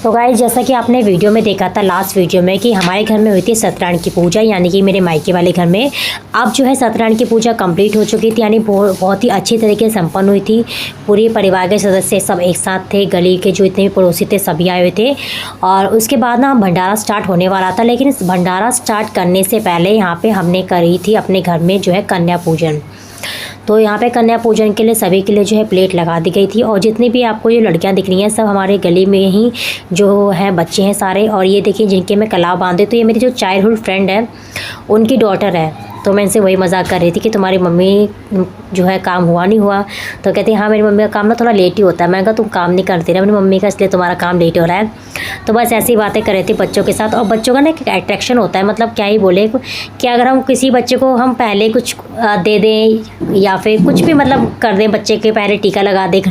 तो गाइस, जैसा कि आपने वीडियो में देखा था लास्ट वीडियो में कि हमारे घर में हुई थी सत्यनारायण की पूजा, यानी कि मेरे मायके वाले घर में अब जो है सत्यनारायण की पूजा कंप्लीट हो चुकी थी, यानी बहुत ही अच्छी तरीके से संपन्न हुई थी। पूरे परिवार के सदस्य सब एक साथ थे, गली के जो इतने भी पड़ोसी थे सभी आए हुए थे। और उसके बाद ना भंडारा स्टार्ट होने वाला था, लेकिन इस भंडारा स्टार्ट करने से पहले यहाँ पर हमने करी थी अपने घर में जो है कन्या पूजन। तो यहाँ पे कन्या पूजन के लिए सभी के लिए जो है प्लेट लगा दी गई थी। और जितनी भी आपको ये लड़कियाँ दिख रही हैं सब हमारे गली में ही जो हैं बच्चे हैं सारे। और ये देखिए जिनके मैं कलाव बांधे, तो ये मेरी जो चाइल्डहुड फ्रेंड है उनकी डॉटर है। तो मैं इनसे वही मजाक कर रही थी कि तुम्हारी मम्मी जो है काम हुआ नहीं हुआ। तो कहती है हाँ मेरी मम्मी का काम ना थोड़ा लेट ही होता है। मैं कहा तुम काम नहीं करती ना अपनी मम्मी का, इसलिए तुम्हारा काम लेट हो रहा है। तो बस ऐसी बातें कर रही थी बच्चों के साथ। और बच्चों का ना एक अट्रैक्शन होता है, मतलब क्या ही बोले कि अगर हम किसी बच्चे को हम पहले कुछ दे दें या फिर कुछ भी मतलब कर दें, बच्चे के पहले टीका लगा दें,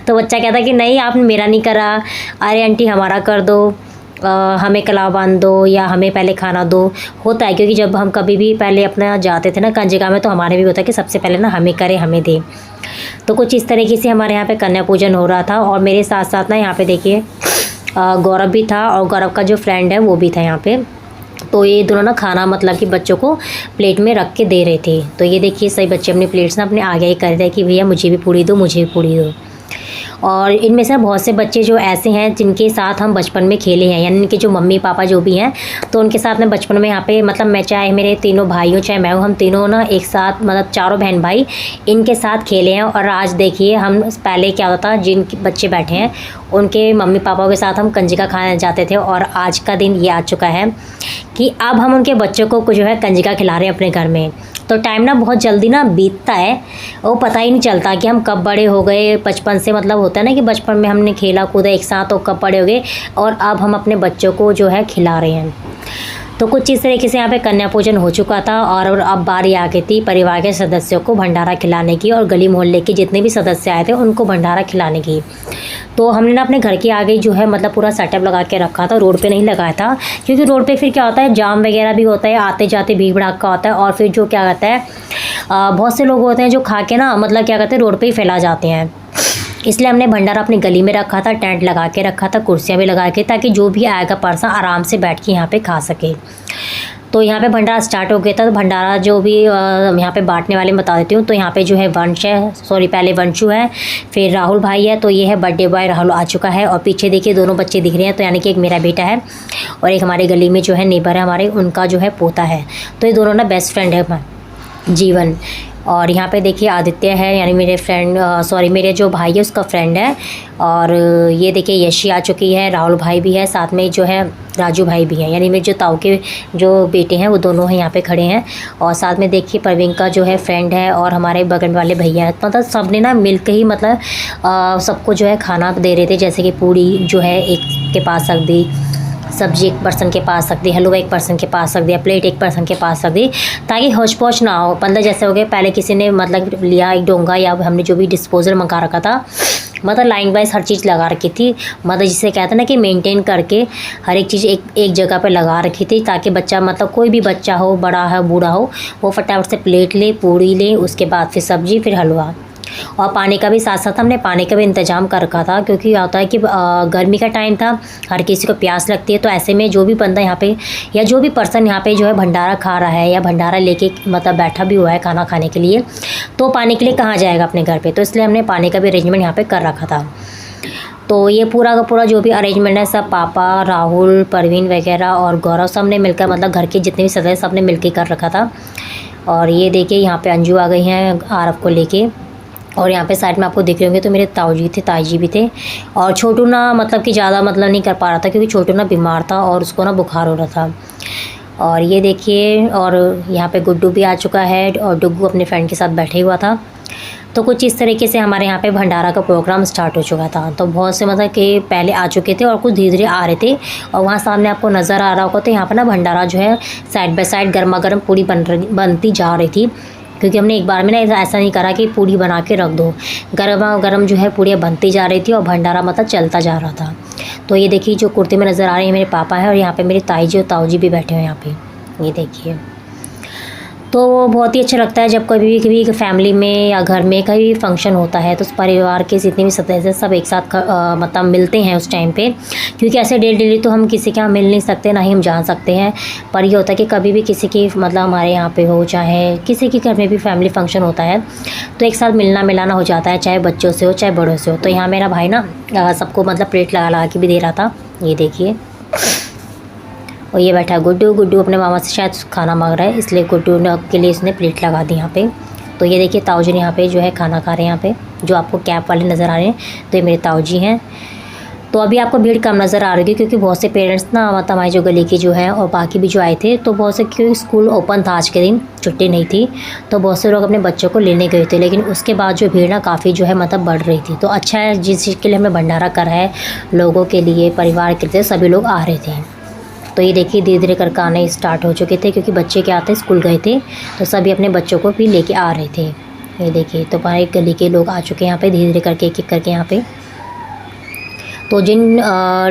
तो बच्चा कहता है कि नहीं आपने मेरा नहीं करा, अरे आंटी हमारा कर दो, हमें कलाव बांध दो या हमें पहले खाना दो। होता है क्योंकि जब हम कभी भी पहले अपना जाते थे ना कंजिका में, तो हमारे भी होता है कि सबसे पहले ना हमें करे हमें दे। तो कुछ इस तरीके से हमारे यहाँ पे कन्या पूजन हो रहा था। और मेरे साथ साथ ना यहाँ पे देखिए गौरव भी था, और गौरव का जो फ्रेंड है वो भी था यहाँ पे। तो ये दोनों ना खाना मतलब कि बच्चों को प्लेट में रख के दे रहे थे। तो ये देखिए सभी बच्चे अपनी प्लेट्स ना अपने आगे ही कर रहे थे कि भैया मुझे भी पूड़ी दो, मुझे भी पूड़ी दो। और इनमें से बहुत से बच्चे जो ऐसे हैं जिनके साथ हम बचपन में खेले हैं, यानी इनके जो मम्मी पापा जो भी हैं, तो उनके साथ में बचपन में यहाँ पे मतलब मैं चाहे मेरे तीनों भाई हो चाहे मैं हूँ, हम तीनों ना एक साथ मतलब चारों बहन भाई इनके साथ खेले हैं। और आज देखिए हम पहले क्या होता था, जिन बच्चे बैठे हैं उनके मम्मी पापा के साथ हम कंजिका खाने जाते थे। और आज का दिन ये आ चुका है कि अब हम उनके बच्चों को जो है कंजिका खिला रहे हैं अपने घर में। तो टाइम ना बहुत जल्दी ना बीतता है, वो पता ही नहीं चलता कि हम कब बड़े हो गए। बचपन से मतलब होता है ना कि बचपन में हमने खेला कूदा एक साथ, तो कब बड़े हो गए और अब हम अपने बच्चों को जो है खिला रहे हैं। तो कुछ इस तरीके से यहाँ पे कन्या पूजन हो चुका था। और अब बारी आ गई थी परिवार के सदस्यों को भंडारा खिलाने की, और गली मोहल्ले के जितने भी सदस्य आए थे उनको भंडारा खिलाने की। तो हमने ना अपने घर के आगे जो है मतलब पूरा सेटअप लगा के रखा था, रोड पे नहीं लगाया था, क्योंकि रोड पे फिर क्या होता है जाम वगैरह भी होता है, आते जाते भीड़ भड़ाका होता है। और फिर जो क्या कहता है बहुत से लोग होते हैं जो खा के ना मतलब क्या कहते हैं रोड पे ही फैला जाते हैं। इसलिए हमने भंडारा अपनी गली में रखा था, टेंट लगा के रखा था, कुर्सियाँ भी लगा के, ताकि जो भी आएगा पर्सन आराम से बैठ के यहाँ पे खा सके। तो यहाँ पे भंडारा स्टार्ट हो गया था। तो भंडारा जो भी यहाँ पे बांटने वाले में बता देती हूँ। तो यहाँ पे जो है वंश है, सॉरी पहले वंशु है, फिर राहुल भाई है, तो ये है बर्थडे बॉय राहुल आ चुका है। और पीछे देखिए दोनों बच्चे दिख रहे हैं, तो यानी कि एक मेरा बेटा है और एक हमारे गली में जो है नेबर है हमारे, उनका जो है पोता है। तो ये दोनों ना बेस्ट फ्रेंड है जीवन। और यहाँ पे देखिए आदित्य है, यानी मेरे फ्रेंड सॉरी मेरे जो भाई है उसका फ्रेंड है। और ये देखिए यशी आ चुकी है, राहुल भाई भी है, साथ में जो है राजू भाई भी है, यानी मेरे जो ताऊ के जो बेटे हैं वो दोनों हैं यहाँ पे खड़े हैं। और साथ में देखिए परवीन का जो है फ्रेंड है, और हमारे बगल वाले भैया हैं। मतलब सब ने ना मिल के ही मतलब सबको जो है खाना दे रहे थे। जैसे कि पूड़ी जो है एक के पास रख दी, सब्जी एक पर्सन के पास रख दी, हलवा एक पर्सन के पास रख दिया, प्लेट एक पर्सन के पास रख दी, ताकि होच पोच ना हो। मतलब जैसे हो गए पहले किसी ने मतलब लिया एक डोंगा, या हमने जो भी डिस्पोजल मंगा रखा था, मतलब लाइन वाइज हर चीज़ लगा रखी थी। मतलब जिसे कहते हैं ना कि मेंटेन करके हर एक चीज़ एक जगह पे लगा रखी थी, ताकि बच्चा मतलब कोई भी बच्चा हो बड़ा हो बूढ़ा हो वो फटाफट से प्लेट ले, पूड़ी ले, उसके बाद फिर सब्जी, फिर हलवा। और पानी का भी साथ साथ हमने पानी का भी इंतज़ाम कर रखा था, क्योंकि होता है कि गर्मी का टाइम था, हर किसी को प्यास लगती है। तो ऐसे में जो भी बंदा यहाँ पे या जो भी पर्सन यहाँ पे जो है भंडारा खा रहा है या भंडारा लेके मतलब बैठा भी हुआ है खाना खाने के लिए, तो पानी के लिए कहाँ जाएगा अपने घर पे। तो इसलिए हमने पानी का भी अरेंजमेंट यहाँ पे कर रखा था। तो ये पूरा का पूरा जो भी अरेंजमेंट है सब पापा, राहुल, परवीन वगैरह और गौरव सब ने मिलकर, मतलब घर के जितने भी सदस्य सब ने मिलकर कर रखा था। और ये देखिए यहाँ पे अंजू आ गई हैं आरव को लेके। और यहाँ पे साइड में आपको दिख रहे होंगे तो मेरे ताऊ जी थे, ताई जी भी थे। और छोटू ना मतलब कि ज़्यादा मतलब नहीं कर पा रहा था, क्योंकि छोटू ना बीमार था और उसको ना बुखार हो रहा था। और ये देखिए, और यहाँ पे गुड्डू भी आ चुका है, और डुग्गू अपने फ्रेंड के साथ बैठे हुआ था। तो कुछ इस तरीके से हमारे यहाँ पे भंडारा का प्रोग्राम स्टार्ट हो चुका था। तो बहुत से मतलब कि पहले आ चुके थे और कुछ धीरे धीरे आ रहे थे। और वहाँ सामने आपको नज़र आ रहा होगा, तो यहाँ पर ना भंडारा जो है साइड बाय साइड गर्मा गर्म पूरी बनती जा रही थी। क्योंकि हमने एक बार में ना ऐसा नहीं करा कि पूड़ी बना के रख दो, गर्मा गर्म जो है पूड़ियाँ बनती जा रही थी और भंडारा मतलब चलता जा रहा था। तो ये देखिए जो कुर्ते में नज़र आ रही है मेरे पापा है, और यहाँ पे मेरे ताई जी और ताऊ जी भी बैठे हुए हैं यहाँ पे, ये देखिए। तो वो बहुत ही अच्छा लगता है जब कभी फैमिली में या घर में कहीं फंक्शन होता है तो उस परिवार के जितने भी सदस्य सब एक साथ मतलब मिलते हैं उस टाइम पे, क्योंकि ऐसे डेली तो हम किसी के यहाँ मिल नहीं सकते, ना ही हम जान सकते हैं। पर ये होता है कि कभी भी किसी की मतलब हमारे यहाँ पे हो, चाहे किसी के घर में भी फैमिली फंक्शन होता है तो एक साथ मिलना मिलाना हो जाता है, चाहे बच्चों से हो चाहे बड़ों से हो। तो यहाँ मेरा भाई ना सबको मतलब प्लेट लगा लगा के भी दे रहा था, ये देखिए। और ये बैठा है गुड्डू। गुड्डू अपने मामा से शायद खाना मांग रहा है, इसलिए गुड्डू ने के लिए इसने प्लेट लगा दी यहाँ पे। तो ये देखिए ताऊ जी यहाँ पे जो है खाना खा रहे हैं यहाँ पे, जो आपको कैप वाले नज़र आ रहे हैं तो ये मेरे ताऊ जी हैं। तो अभी आपको भीड़ कम नज़र आ रही है क्योंकि बहुत से पेरेंट्स ना मतलब हमारी जो गली की जो है और बाकी भी जो आए थे, तो बहुत से क्योंकि स्कूल ओपन था आज के दिन, छुट्टी नहीं थी, तो बहुत से लोग अपने बच्चों को लेने गए थे। लेकिन उसके बाद जो भीड़ ना काफ़ी जो है मतलब बढ़ रही थी। तो अच्छा है जिस चीज़ के लिए हमने भंडारा करा है, लोगों के लिए परिवार के लिए सभी लोग आ रहे थे। तो ये देखिए धीरे धीरे करके आने स्टार्ट हो चुके थे क्योंकि बच्चे क्या आते स्कूल गए थे तो सभी अपने बच्चों को भी लेके आ रहे थे। ये देखिए तो हमारे गली के लोग आ चुके हैं यहाँ पे धीरे धीरे करके एक एक करके यहाँ पे। तो जिन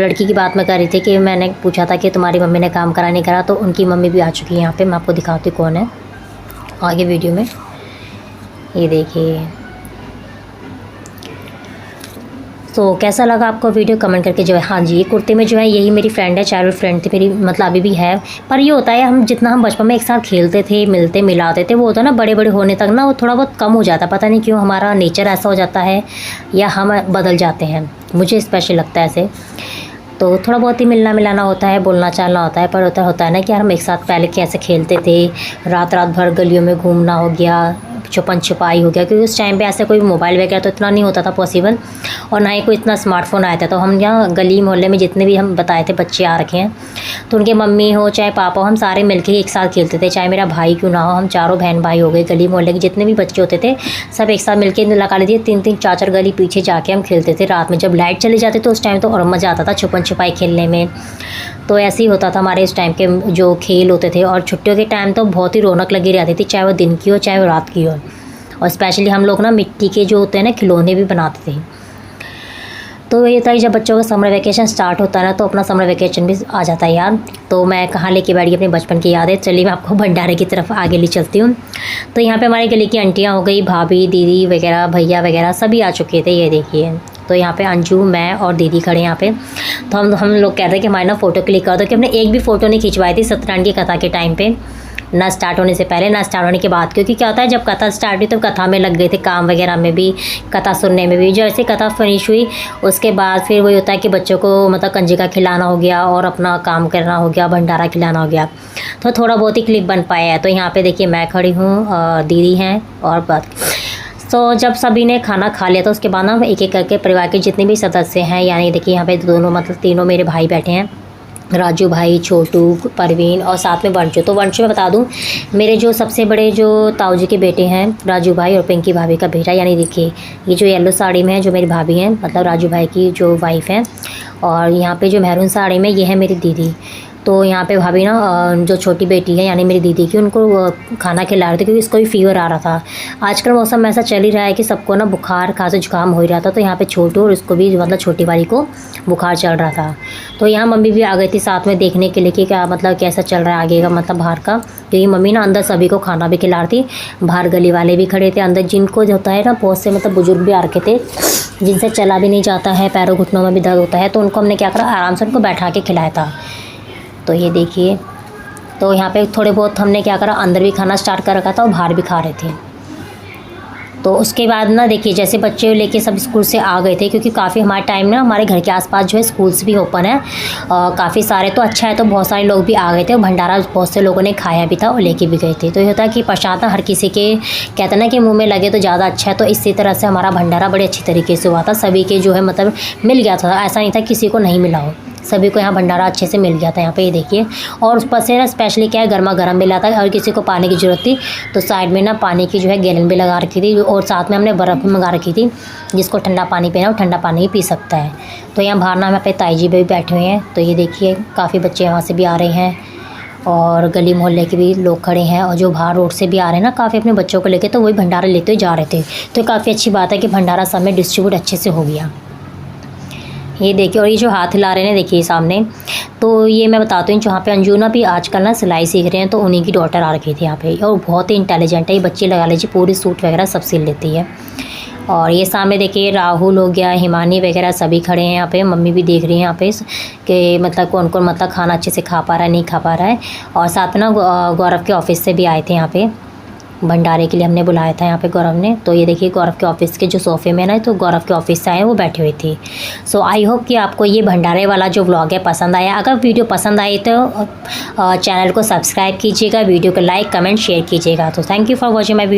लड़की की बात मैं कर रही थी कि मैंने पूछा था कि तुम्हारी मम्मी ने काम करा नहीं करा, तो उनकी मम्मी भी आ चुकी है यहाँ पे। मैं आपको दिखाती हूँ कौन है आगे वीडियो में, ये देखिए। तो कैसा लगा आपको वीडियो कमेंट करके जो है। हाँ जी, ये कुर्ते में जो है यही मेरी फ्रेंड है, चाइल्डहुड फ्रेंड थी मेरी, मतलब अभी भी है। पर ये होता है हम जितना हम बचपन में एक साथ खेलते थे, मिलते मिलाते थे, वो होता है ना बड़े बड़े होने तक ना वो थोड़ा बहुत कम हो जाता है। पता नहीं क्यों हमारा नेचर ऐसा हो जाता है या हम बदल जाते हैं, मुझे स्पेशल लगता है ऐसे। तो थोड़ा बहुत ही मिलना मिलाना होता है, बोलना चालना होता है, पर होता है ना कि यार हम एक साथ पहले कैसे खेलते थे, रात रात भर गलियों में घूमना हो गया, छुपन छुपाई हो गया। क्योंकि उस टाइम पे ऐसे कोई मोबाइल वगैरह तो इतना नहीं होता था पॉसिबल, और ना ही कोई इतना स्मार्टफोन आया था। तो हम यहाँ गली मोहल्ले में जितने भी हम बताए थे बच्चे आ रखे हैं, तो उनके मम्मी हो चाहे पापा हो, हम सारे मिलके ही एक साथ खेलते थे। चाहे मेरा भाई क्यों ना हो, हम चारों बहन भाई हो गए, गली मोहल्ले के जितने भी बच्चे होते थे सब एक साथ मिलके लगा लीजिए 3-3 4-4 गली पीछे जाके हम खेलते थे रात में। जब लाइट चली जाती तो उस टाइम तो और मज़ा आता था छुपन छुपाई खेलने में। तो ऐसे ही होता था हमारे इस टाइम के जो खेल होते थे। और छुट्टियों के टाइम तो बहुत ही रौनक लगी रहती थी, चाहे वो दिन की हो चाहे वो रात की हो। और स्पेशली हम लोग ना मिट्टी के जो होते हैं ना खिलौने भी बनाते थे। तो ये था जब बच्चों का समर वैकेशन स्टार्ट होता है ना, तो अपना समर वैकेशन भी आ जाता है यार। तो मैं कहाँ लेके बैठ गई अपने बचपन की यादें। चलिए मैं आपको भंडारे की तरफ आगे ले चलती हूँ। तो यहाँ पे हमारे गली की आंटियाँ हो गई, भाभी दीदी वगैरह भैया वगैरह सभी आ चुके थे, ये देखिए। तो यहाँ पे अंजू मैं और दीदी खड़े यहाँ पे। तो हम लोग कह रहे थे कि हमारे ना फ़ोटो क्लिक कर दो, कि हमने एक भी फ़ोटो नहीं खिंचवाई थी सत्यनारायण की कथा के टाइम पे, ना स्टार्ट होने से पहले ना स्टार्ट होने के बाद। क्योंकि क्या होता है जब कथा स्टार्ट हुई तो कथा में लग गए थे, काम वगैरह में भी, कथा सुनने में भी। जैसे कथा फिनिश हुई उसके बाद फिर वही होता है कि बच्चों को मतलब कंजिका खिलाना हो गया और अपना काम करना हो गया, भंडारा खिलाना हो गया। तो थोड़ा बहुत ही क्लिप बन पाया है। तो यहाँ पे देखिए मैं खड़ी हूँ, दीदी हैं और बात। तो जब सभी ने खाना खा लिया तो उसके बाद ना एक एक करके परिवार के जितने भी सदस्य हैं, यानी देखिए यहाँ पे दोनों मतलब तीनों मेरे भाई बैठे हैं, राजू भाई, छोटू, परवीन और साथ में वंशु। तो वंशु मैं बता दूं मेरे जो सबसे बड़े जो ताऊ जी के बेटे हैं, राजू भाई और पिंकी भाभी का बेटा। यानी देखिए ये जो येलो साड़ी में है जो मेरी भाभी हैं, मतलब राजू भाई की जो वाइफ़ हैं, और यहाँ पे जो मैरून साड़ी में ये है मेरी दीदी। तो यहाँ पे भाभी ना जो छोटी बेटी है यानी मेरी दीदी की, उनको खाना खिला रहे थे क्योंकि इसको भी फीवर आ रहा था। आजकल मौसम ऐसा चल ही रहा है कि सबको ना बुखार खांसी जुकाम हो ही रहा था। तो यहाँ पे छोटू और उसको भी मतलब छोटी वाली को बुखार चल रहा था। तो यहाँ मम्मी भी आ गई थी साथ में देखने के लिए कि क्या मतलब कैसा चल रहा है आगे का मतलब बाहर का। क्योंकि मम्मी ना अंदर सभी को खाना भी खिला रही थी, बाहर गली वाले भी खड़े थे अंदर, जिनको जो होता है ना बहुत से मतलब बुजुर्ग भी आ रखे थे जिनसे चला भी नहीं जाता है, पैरों घुटनों में भी दर्द होता है। तो उनको हमने क्या करा, आराम से उनको बैठा के खिलाया था। तो ये देखिए, तो यहाँ पे थोड़े बहुत हमने क्या करा, अंदर भी खाना स्टार्ट कर रखा था और बाहर भी खा रहे थे। तो उसके बाद ना देखिए जैसे बच्चे लेके सब स्कूल से आ गए थे, क्योंकि काफ़ी हमारे टाइम ना हमारे घर के आसपास जो है स्कूल्स भी ओपन है काफ़ी सारे। तो अच्छा है, तो बहुत सारे लोग भी आ गए थे और भंडारा बहुत से लोगों ने खाया भी था और लेके भी गए थे। तो ये होता है कि प्रसाद ना हर किसी के कहते हैं ना कि मुँह में लगे तो ज़्यादा अच्छा है। तो इसी तरह से हमारा भंडारा बड़े अच्छी तरीके से हुआ था, सभी के जो है मतलब मिल गया था, ऐसा नहीं था किसी को नहीं मिला हो, सभी को यहाँ भंडारा अच्छे से मिल गया था। यहाँ पे ये देखिए, और उस पर से ना स्पेशली क्या है गर्मा गर्म मिला था। और किसी को पानी की ज़रूरत थी तो साइड में ना पानी की जो है गैलन भी लगा रखी थी, और साथ में हमने बर्फ़ भी मंगा रखी थी, जिसको ठंडा पानी पीना वो ठंडा पानी ही पी सकता है। तो यहाँ बाहर ना यहाँ पे ताई जी भी बैठे हुए हैं। तो ये देखिए काफ़ी बच्चे यहाँ से भी आ रहे हैं और गली मोहल्ले के भी लोग खड़े हैं, और जो बाहर रोड से भी आ रहे हैं ना काफ़ी अपने बच्चों को लेके, तो वही भंडारा लेते हुए जा रहे थे। तो काफ़ी अच्छी बात है कि भंडारा सब में डिस्ट्रीब्यूट अच्छे से हो गया। ये देखिए, और ये जो हाथ हिला रहे हैं देखिए सामने, तो ये मैं बताती हूँ जहाँ पे अंजुना भी आजकल ना सिलाई सीख रहे हैं, तो उन्हीं की डॉटर आ रखी थी यहाँ पे, और बहुत ही इंटेलिजेंट है ये बच्ची, लगा लीजिए पूरी सूट वगैरह सब सिल लेती है। और ये सामने देखिए राहुल हो गया, हिमानी वगैरह सभी खड़े हैं यहाँ पे, मम्मी भी देख रही हैं यहाँ पे कि मतलब कौन कौन मतलब खाना अच्छे से खा पा रहा है नहीं खा पा रहा है। और साथ में ना गौरव के ऑफिस से भी आए थे यहाँ पे, भंडारे के लिए हमने बुलाया था यहाँ पे गौरव ने। तो ये देखिए गौरव के ऑफिस के जो सोफ़े में ना, तो गौरव के ऑफिस से आए वो बैठी हुई थी। सो आई होप कि आपको ये भंडारे वाला जो व्लॉग है पसंद आया। अगर वीडियो पसंद आई तो चैनल को सब्सक्राइब कीजिएगा, वीडियो को लाइक कमेंट शेयर कीजिएगा। तो thank you for watching my video.